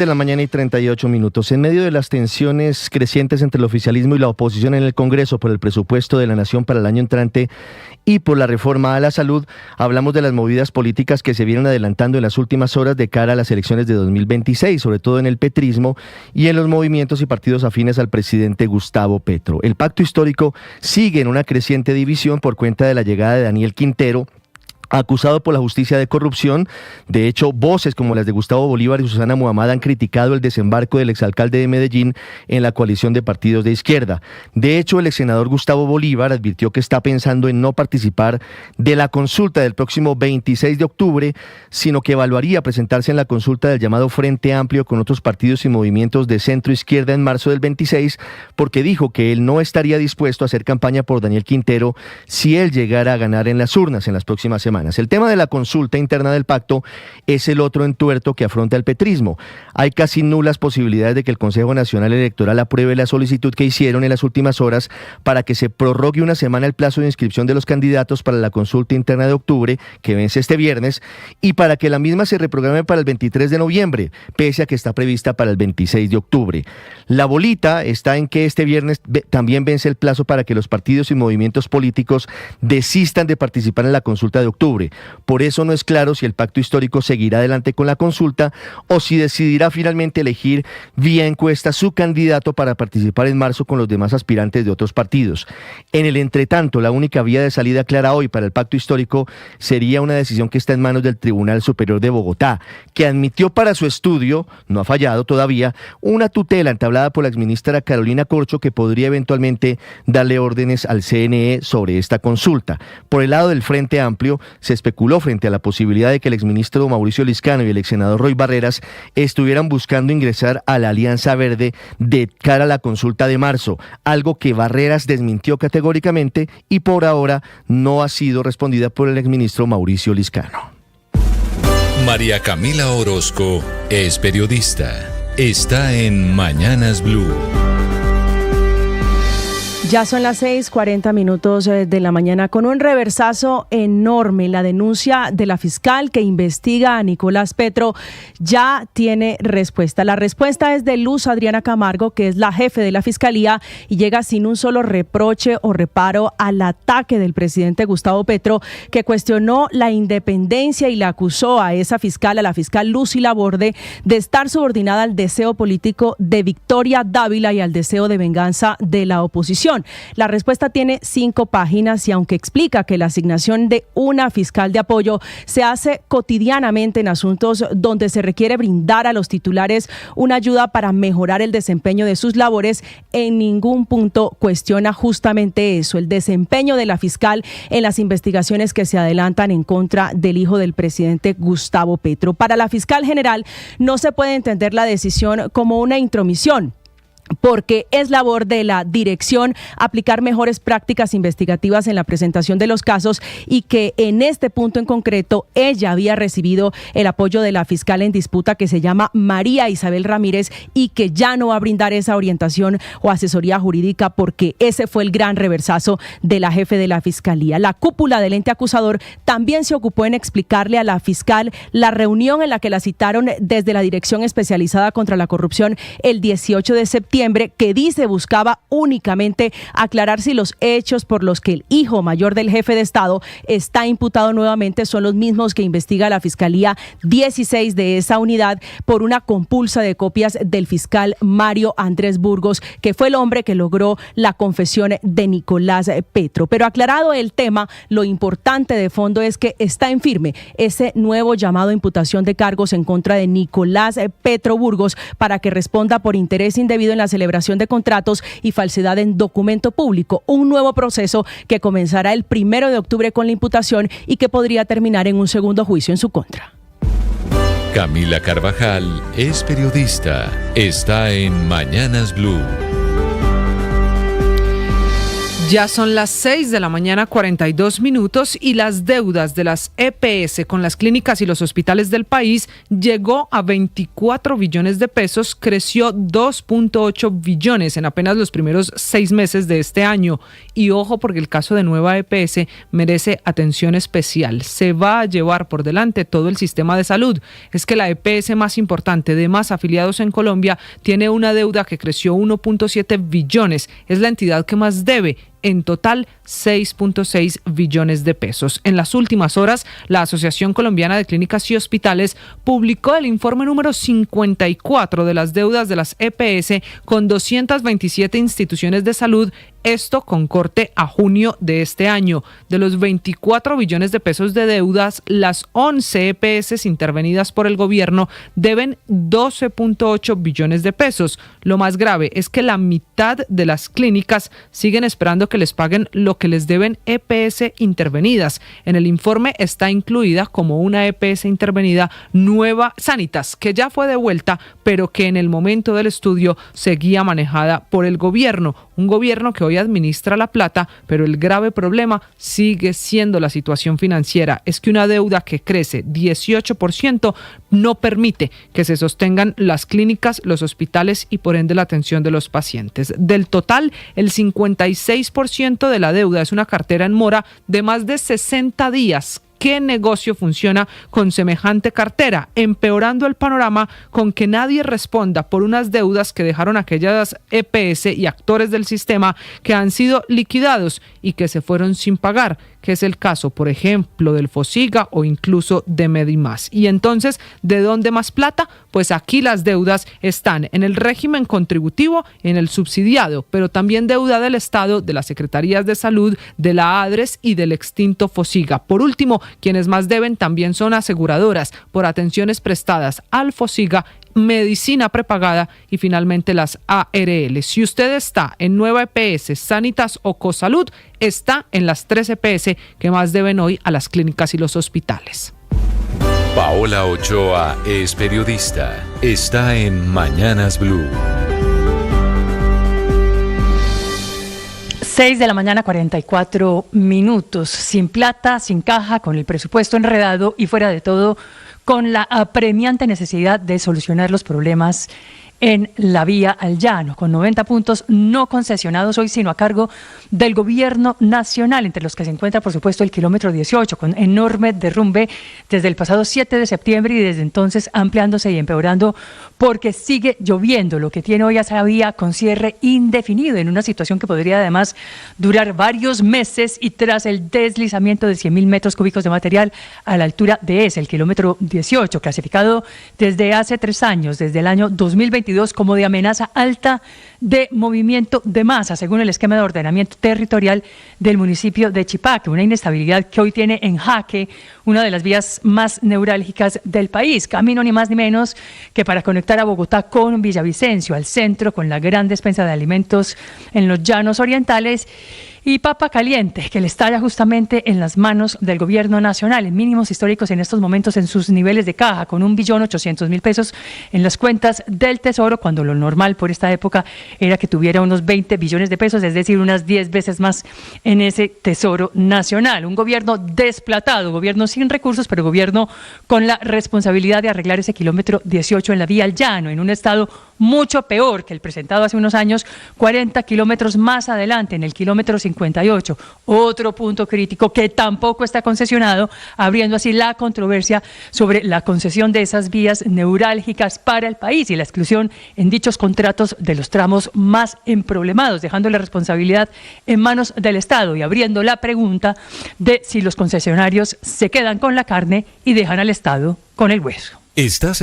de la mañana y 38 minutos. En medio de las tensiones crecientes entre el oficialismo y la oposición en el Congreso por el presupuesto de la Nación para el año entrante y por la reforma a la salud, hablamos de las movidas políticas que se vienen adelantando en las últimas horas de cara a las elecciones de 2026, sobre todo en el petrismo y en los movimientos y partidos afines al presidente Gustavo Petro. El pacto histórico sigue en una creciente división por cuenta de la llegada de Daniel Quintero, acusado por la justicia de corrupción. De hecho, voces como las de Gustavo Bolívar y Susana Muhammad han criticado el desembarco del exalcalde de Medellín en la coalición de partidos de izquierda. De hecho, el exsenador Gustavo Bolívar advirtió que está pensando en no participar de la consulta del próximo 26 de octubre, sino que evaluaría presentarse en la consulta del llamado Frente Amplio con otros partidos y movimientos de centro-izquierda en marzo del 26, porque dijo que él no estaría dispuesto a hacer campaña por Daniel Quintero si él llegara a ganar en las urnas en las próximas semanas. El tema de la consulta interna del pacto es el otro entuerto que afronta el petrismo. Hay casi nulas posibilidades de que el Consejo Nacional Electoral apruebe la solicitud que hicieron en las últimas horas para que se prorrogue una semana el plazo de inscripción de los candidatos para la consulta interna de octubre, que vence este viernes, y para que la misma se reprograme para el 23 de noviembre, pese a que está prevista para el 26 de octubre. La bolita está en que este viernes también vence el plazo para que los partidos y movimientos políticos desistan de participar en la consulta de octubre. Por eso no es claro si el pacto histórico seguirá adelante con la consulta o si decidirá finalmente elegir vía encuesta su candidato para participar en marzo con los demás aspirantes de otros partidos. En el entretanto, la única vía de salida clara hoy para el pacto histórico sería una decisión que está en manos del Tribunal Superior de Bogotá, que admitió para su estudio, no ha fallado todavía, una tutela entablada por la exministra Carolina Corcho que podría eventualmente darle órdenes al CNE sobre esta consulta. Por el lado del Frente Amplio, se especuló frente a la posibilidad de que el exministro Mauricio Liscano y el exsenador Roy Barreras estuvieran buscando ingresar a la Alianza Verde de cara a la consulta de marzo, algo que Barreras desmintió categóricamente y por ahora no ha sido respondida por el exministro Mauricio Liscano. María Camila Orozco es periodista. Está en Mañanas Blue. Ya son las 6:40 de la mañana con un reversazo enorme. La denuncia de la fiscal que investiga a Nicolás Petro ya tiene respuesta. La respuesta es de Luz Adriana Camargo, que es la jefe de la fiscalía, y llega sin un solo reproche o reparo al ataque del presidente Gustavo Petro, que cuestionó la independencia y le acusó a esa fiscal, a la fiscal Lucy Laborde, de estar subordinada al deseo político de Victoria Dávila y al deseo de venganza de la oposición. La respuesta tiene 5 páginas y aunque explica que la asignación de una fiscal de apoyo se hace cotidianamente en asuntos donde se requiere brindar a los titulares una ayuda para mejorar el desempeño de sus labores, en ningún punto cuestiona justamente eso, el desempeño de la fiscal en las investigaciones que se adelantan en contra del hijo del presidente Gustavo Petro. Para la fiscal general no se puede entender la decisión como una intromisión, porque es labor de la dirección aplicar mejores prácticas investigativas en la presentación de los casos y que en este punto en concreto ella había recibido el apoyo de la fiscal en disputa que se llama María Isabel Ramírez y que ya no va a brindar esa orientación o asesoría jurídica porque ese fue el gran reversazo de la jefe de la fiscalía. La cúpula del ente acusador también se ocupó en explicarle a la fiscal la reunión en la que la citaron desde la Dirección Especializada contra la Corrupción el 18 de septiembre, que dice buscaba únicamente aclarar si los hechos por los que el hijo mayor del jefe de Estado está imputado nuevamente son los mismos que investiga la Fiscalía 16 de esa unidad por una compulsa de copias del fiscal Mario Andrés Burgos, que fue el hombre que logró la confesión de Nicolás Petro. Pero aclarado el tema, lo importante de fondo es que está en firme ese nuevo llamado a imputación de cargos en contra de Nicolás Petro Burgos para que responda por interés indebido en la celebración de contratos y falsedad en documento público, un nuevo proceso que comenzará el 1 de octubre con la imputación y que podría terminar en un segundo juicio en su contra. Camila Carvajal es periodista. Está en Mañanas Blue. Ya son las 6 de la mañana, 42 minutos, y las deudas de las EPS con las clínicas y los hospitales del país llegó a 24 billones de pesos, creció 2.8 billones en apenas los primeros 6 meses de este año. Y ojo, porque el caso de Nueva EPS merece atención especial. Se va a llevar por delante todo el sistema de salud. Es que la EPS más importante de más afiliados en Colombia tiene una deuda que creció 1.7 billones. Es la entidad que más debe. En total, 6.6 billones de pesos. En las últimas horas, la Asociación Colombiana de Clínicas y Hospitales publicó el informe número 54 de las deudas de las EPS con 227 instituciones de salud, esto con corte a junio de este año. De los 24 billones de pesos de deudas, las 11 EPS intervenidas por el gobierno deben 12.8 billones de pesos. Lo más grave es que la mitad de las clínicas siguen esperando que les paguen lo que les deben EPS intervenidas. En el informe está incluida como una EPS intervenida Nueva Sanitas, que ya fue devuelta, pero que en el momento del estudio seguía manejada por el gobierno. Un gobierno que hoy administra la plata, pero el grave problema sigue siendo la situación financiera. Es que una deuda que crece 18% no permite que se sostengan las clínicas, los hospitales y por ende la atención de los pacientes. Del total, el 56% de la deuda es una cartera en mora de más de 60 días. ¿Qué negocio funciona con semejante cartera? Empeorando el panorama con que nadie responda por unas deudas que dejaron aquellas EPS y actores del sistema que han sido liquidados y que se fueron sin pagar, que es el caso, por ejemplo, del Fosiga o incluso de Medimás. Y entonces, ¿de dónde más plata? Pues aquí las deudas están en el régimen contributivo, en el subsidiado, pero también deuda del Estado, de las Secretarías de Salud, de la ADRES y del extinto Fosiga. Por último, quienes más deben también son aseguradoras por atenciones prestadas al Fosiga, medicina prepagada y finalmente las ARL. Si usted está en Nueva EPS, Sanitas o Cosalud, está en las 3 EPS que más deben hoy a las clínicas y los hospitales. Paola Ochoa es periodista. Está en Mañanas Blue. 6 de la mañana, 44 minutos. Sin plata, sin caja, con el presupuesto enredado y fuera de todo, con la apremiante necesidad de solucionar los problemas en la vía al llano, con 90 puntos no concesionados hoy, sino a cargo del gobierno nacional, entre los que se encuentra, por supuesto, el kilómetro 18, con enorme derrumbe desde el pasado 7 de septiembre y desde entonces ampliándose y empeorando porque sigue lloviendo, lo que tiene hoy a esa vía con cierre indefinido, en una situación que podría además durar varios meses y tras el deslizamiento de 100.000 metros cúbicos de material a la altura de ese, el kilómetro 18, clasificado desde hace 3 años, desde el año 2022, como de amenaza alta de movimiento de masa, según el esquema de ordenamiento territorial del municipio de Chipaque, una inestabilidad que hoy tiene en jaque una de las vías más neurálgicas del país, camino ni más ni menos que para conectar a Bogotá con Villavicencio, al centro, con la gran despensa de alimentos en los llanos orientales, y papa caliente que le estalla justamente en las manos del gobierno nacional, en mínimos históricos en estos momentos en sus niveles de caja, con 1.800.000 pesos en las cuentas del Tesoro, cuando lo normal por esta época era que tuviera unos 20 billones de pesos, es decir, unas 10 veces más en ese Tesoro nacional. Un gobierno desplatado, gobierno sin recursos, pero gobierno con la responsabilidad de arreglar ese kilómetro 18 en la vía al llano, en un estado mucho peor que el presentado hace unos años, 40 kilómetros más adelante, en el kilómetro 58, otro punto crítico que tampoco está concesionado, abriendo así la controversia sobre la concesión de esas vías neurálgicas para el país y la exclusión en dichos contratos de los tramos más emproblemados, dejando la responsabilidad en manos del Estado y abriendo la pregunta de si los concesionarios se quedan con la carne y dejan al Estado con el hueso. Estás